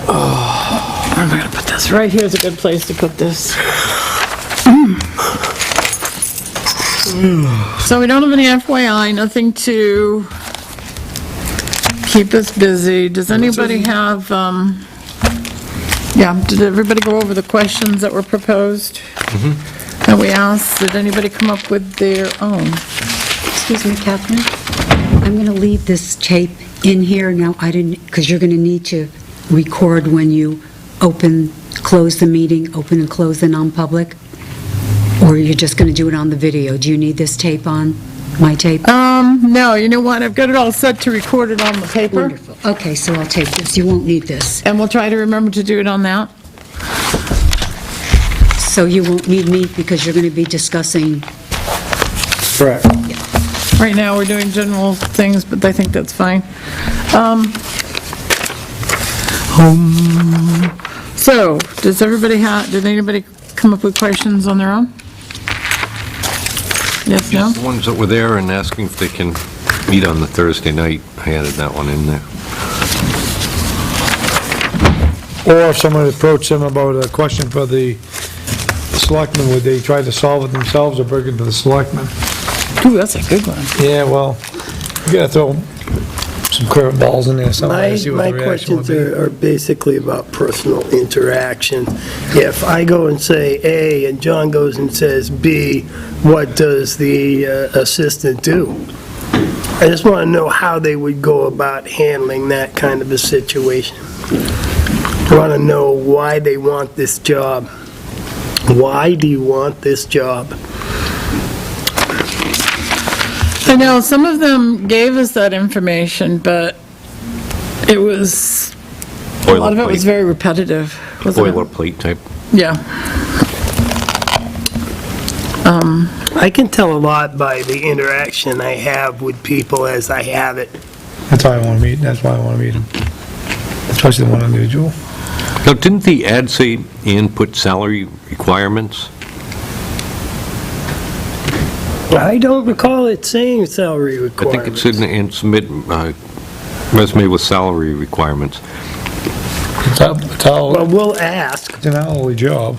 Oh, I'm gonna put this, right here's a good place to put this. So we don't have any FYI, nothing to keep us busy. Does anybody have, did everybody go over the questions that were proposed? That we asked? Did anybody come up with their own? Excuse me, Catherine, I'm going to leave this tape in here now, because you're going to need to record when you close the meeting, open and close the non-public, or you're just going to do it on the video. Do you need this tape on, my tape? No, you know what, I've got it all set to record it on the paper, Wonderful. Okay, so I'll take this. You won't need this. and we'll try to remember to do it on that. So you won't need me because you're going to be discussing, Correct. Right now, we're doing general things, but I think that's fine. So, does everybody did anybody come up with questions on their own? Yes, no? The ones that were there and asking if they can meet on the Thursday night, I added that one in there. Or if someone approached them about a question for the selectmen, would they try to solve it themselves or bring it to the selectmen? Ooh, that's a good one. Yeah, well, you gotta throw some curveballs in there somewhere to see what My the reaction would questions be. are basically about personal interaction. If I go and say A and John goes and says B, what does the assistant do? I just want to know how they would go about handling that kind of a situation. I want to know why they want this job. Why do you want this job? I know, some of them gave us that information, but a lot of it was very repetitive, wasn't it? Boilerplate type. Yeah. I can tell a lot by the interaction I have with people as I have it. That's why I want to meet, that's why I want to meet him. Especially the one individual. Now, didn't the ad say and put salary requirements? I don't recall it saying salary I requirements. think it said and submit resume with salary requirements. Well, we'll ask. It's an hourly job.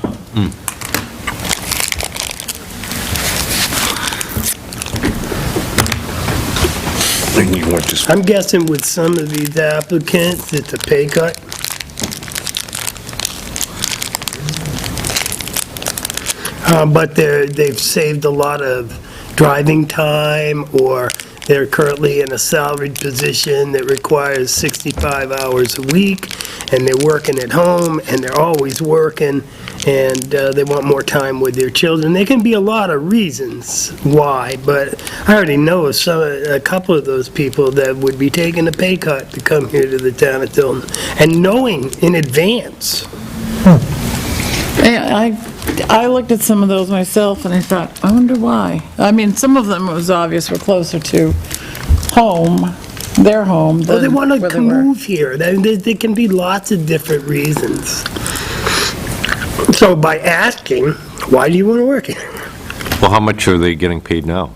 And you want just I'm guessing with some of these applicants, it's a pay cut. But they've saved a lot of driving time, or they're currently in a salaried position that requires 65 hours a week, and they're working at home, and they're always working, and they want more time with their children. There can be a lot of reasons why, but I already know of a couple of those people that would be taking a pay cut to come here to the town of Tilton, and knowing in advance. Yeah, I looked at some of those myself, and I thought, I wonder why. I mean, some of them, it was obvious, were closer to home, their home, Well, they than want where to they were. move here. There can be lots of different reasons. So by asking, why do you want to work here? well, how much are they getting paid now?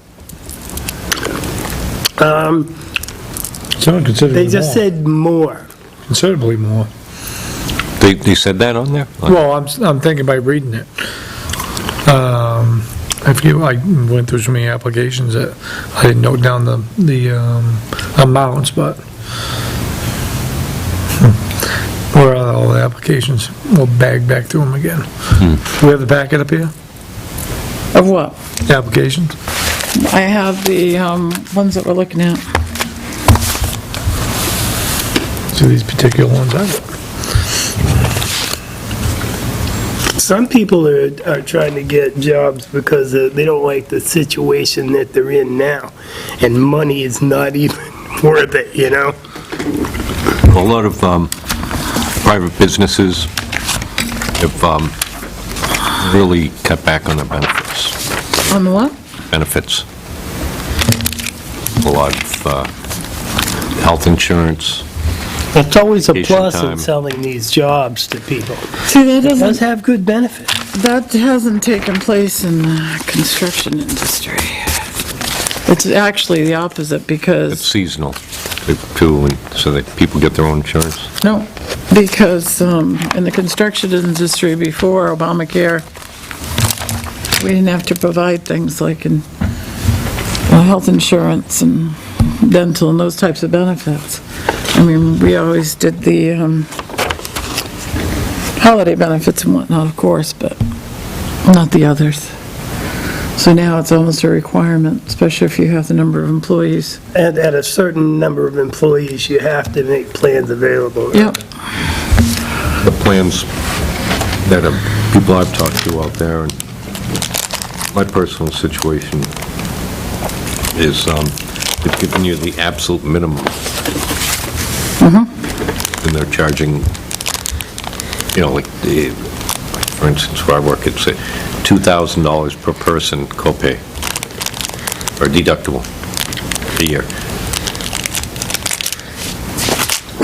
Someone considered They it just more, said more. considerably more. They said that on there? Well, I'm thinking about reading it. I forget, I went through so many applications that I didn't note down the amounts, but where are all the applications? We'll bag back through them again. Do we have the packet up here? Of what? The applications? I have the ones that we're looking at. So these particular ones, I got. Some people are trying to get jobs because they don't like the situation that they're in now, and money is not even worth it, you know? A lot of private businesses have really cut back on their benefits. On the what? Benefits. A lot of health insurance. It's always a Vacation plus in time. selling these jobs to people. See, that It does doesn't, have good benefits. that hasn't taken place in the construction industry. It's actually the opposite, It's because, seasonal, too, and so that people get their own insurance. no, because in the construction industry before Obamacare, we didn't have to provide things like in health insurance and dental and those types of benefits. I mean, we always did the holiday benefits and whatnot, of course, but not the others. So now it's almost a requirement, especially if you have the number of employees. And at a certain number of employees, you have to make plans available. right? Yep. The plans that people I've talked to out there, and my personal situation is they've given you the absolute minimum. And they're charging, like, for instance, where I work, it's $2,000 per person copay, or deductible, a year.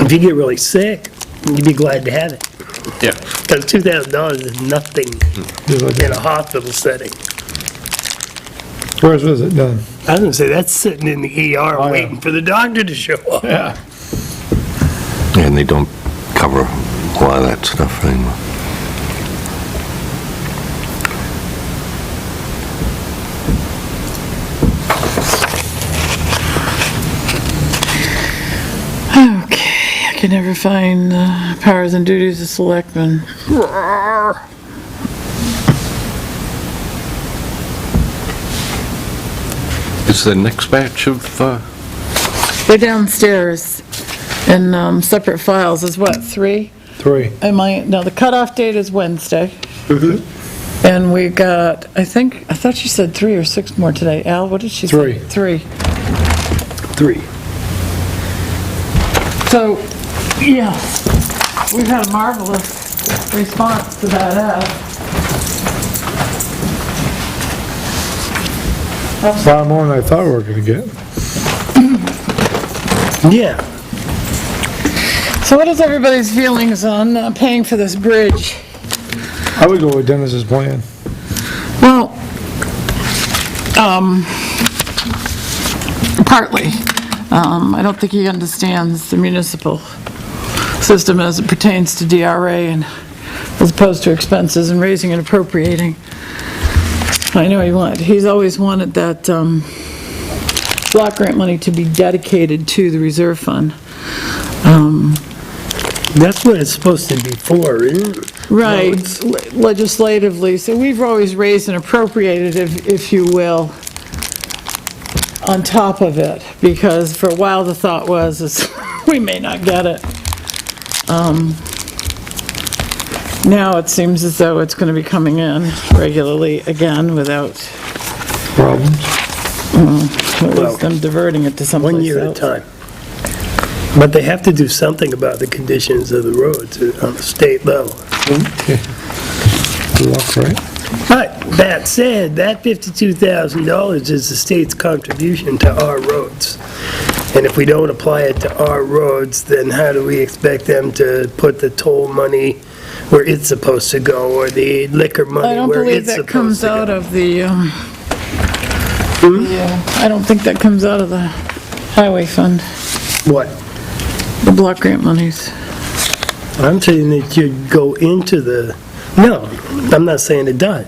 If you get really sick, you'd be glad to have it. Yeah. Because $2,000 is nothing in a hospital setting. Where's was it done? I was gonna say, that's sitting in the ER Oh, yeah. waiting for the doctor to show up. Yeah. And they don't cover a lot of that stuff anymore. can never find the powers and duties of selectmen. Is the next batch of, They're downstairs in separate files, is what, 3? 3. No, the cutoff date is Wednesday. And we got, I thought she said 3 or 6 more today. Al, what did she say? 3. 3. So, yeah, we've had a marvelous response to that ad. Far more than I thought we were gonna get. Yeah. So what is everybody's feelings on paying for this bridge? I would go with Dennis's plan. Well, partly. I don't think he understands the municipal system as it pertains to DRA and as opposed to expenses and raising and appropriating. I know he's always wanted that block grant money to be dedicated to the reserve fund. That's what it's supposed to be for, isn't it? Right, legislatively, so we've always raised and appropriated, if you will, on top of it, because for a while the thought was, we may not get it. Now it seems as though it's going to be coming in regularly again without Problems. at least them diverting it to someplace else. 1 year at a time. But they have to do something about the conditions of the roads on the state level. Good luck, right? But that said, that $52,000 is the state's contribution to our roads. And if we don't apply it to our roads, then how do we expect them to put the toll money where it's supposed to go, or the liquor I money don't where believe it's that supposed comes to out go? of the, I don't think that comes out of the highway fund, What? the block grant monies. I'm saying that you go into the, no, I'm not saying it does.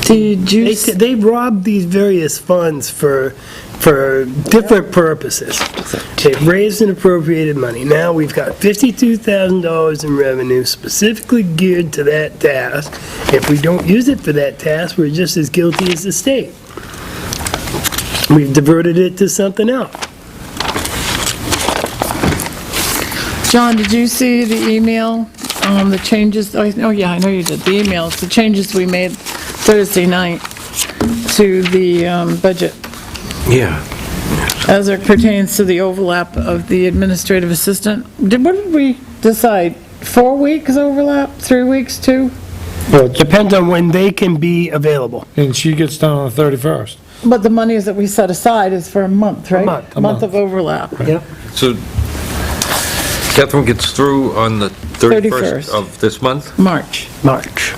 Did you, They robbed these various funds for different purposes. They've raised and appropriated money. Now we've got $52,000 in revenue specifically geared to that task. If we don't use it for that task, we're just as guilty as the state. We've diverted it to something else. John, did you see the email, the changes, oh yeah, I know you did, the emails, the changes we made Thursday night to the budget yeah. as it pertains to the overlap of the administrative assistant? What did we decide? 4 weeks overlap, 3 weeks, 2? Well, it depends on when they can be available. And she gets done on the 31st. But the monies that we set aside is for a month, right? month. A month of overlap. Yep. So Catherine gets through on the 31st 31st. of this month? March. March.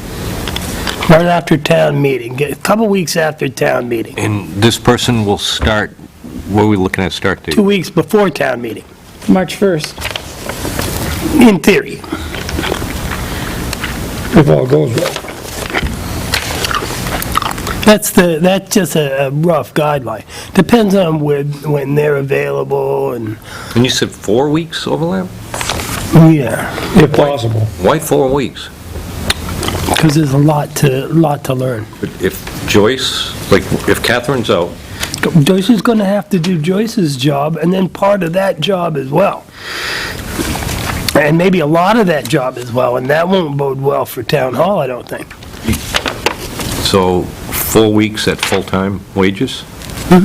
Right after town meeting, a couple weeks after town meeting, And this person will start, what are we looking at start date? 2 weeks before town meeting, March 1st. in theory. If all goes well. That's just a rough guideline. Depends on when they're available and, And you said 4 weeks overlap? yeah, If possible. Why 4 weeks? because there's a lot to learn. But if Joyce, like, if Catherine's out, Joyce is going to have to do Joyce's job, and then part of that job as well. And maybe a lot of that job as well, and that won't bode well for town hall, I don't think. so 4 weeks at full-time wages? I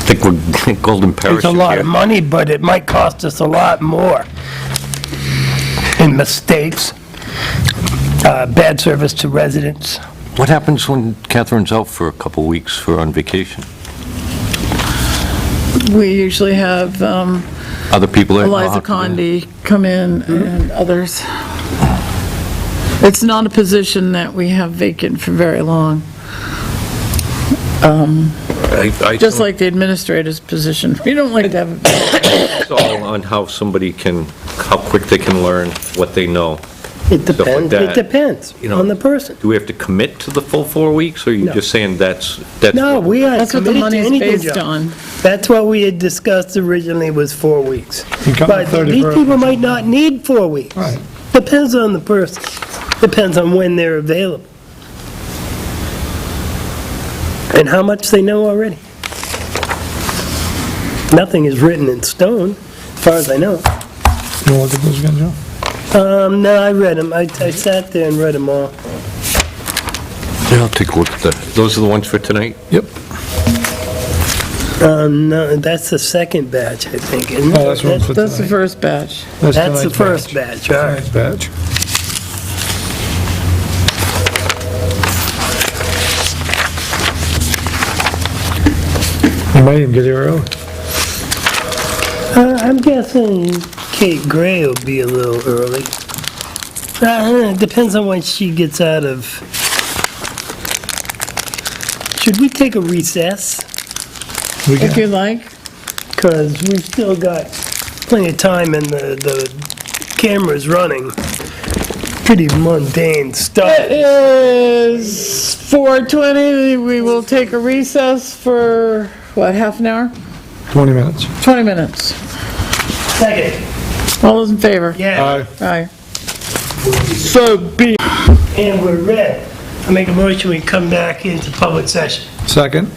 think we're golden parachute It's a lot of here. money, but it might cost us a lot more in mistakes, bad service to residents. What happens when Catherine's out for a couple weeks on vacation? We usually have Other people that... Eliza Condi come in and others. It's not a position that we have vacant for very long, just like the administrator's position. We don't like to have it. It's all on how somebody can, how quick they can learn what they know. It stuff like depends, it that. depends You know, on the person. Do we have to commit to the full 4 weeks, or are you No. just saying that's? No, what- we aren't That's what the committed to money's anything, based Joe. on. That's what we had discussed originally was 4 weeks. You come But the these 31st. people might not need 4 weeks. Right. Depends on the person. Depends on when they're available. And how much they know already. Nothing is written in stone, as far as I know. You want to look at those again, Joe? No, I read them. I sat there and read them all. Yeah, I'll take a look at those are the ones for tonight? Yep. No, that's the second batch, I think, isn't it? Oh, that's one for That's the tonight. first batch. That's the tonight's first batch, all right. Tonight's batch. You might even get here early. I'm guessing Kate Gray will be a little early. It depends on when she gets out of... Should we take a recess? We If can, you like. Because we've still got plenty of time and the camera's running. Pretty mundane stuff. It is 4:20. We will take a recess for, what, half an hour? 20 minutes. 20 minutes. Second. All those in favor? Yeah, Aye. So be. and we're ready. I make a motion, we come back into public session. Second,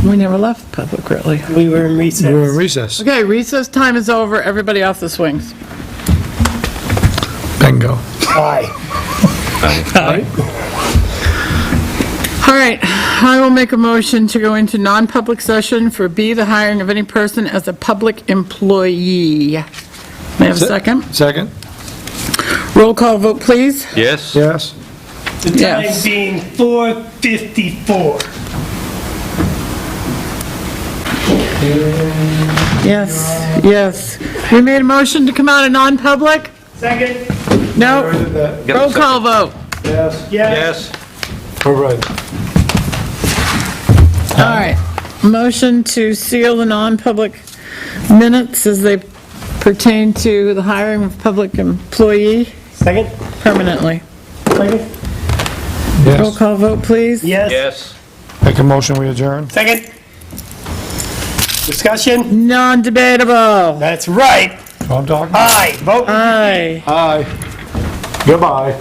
We never left public, really. We were in recess. we're in recess. Okay, recess time is over. Everybody off the swings. Bingo. Aye. All right, I will make a motion to go into non-public session for B, the hiring of any person as a public employee. May I have a second? Second? Roll call vote, please. Yes? Yes? The time Yes. being 4:54. Yes, yes. We made a motion to come out of non-public? Second? No? Roll call vote. Yes. Yes? All right. All right. Motion to seal the non-public minutes as they pertain to the hiring of public employee Second? permanently. Second? Roll Yes. call vote, please. Yes? Yes. Make a motion, we adjourn? Second? Discussion? Non-debatable. That's right. I'm talking? Aye. Vote Aye. Aye. Goodbye.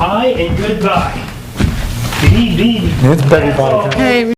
aye and goodbye. Bee, bee. It's Betty Bye. Hey,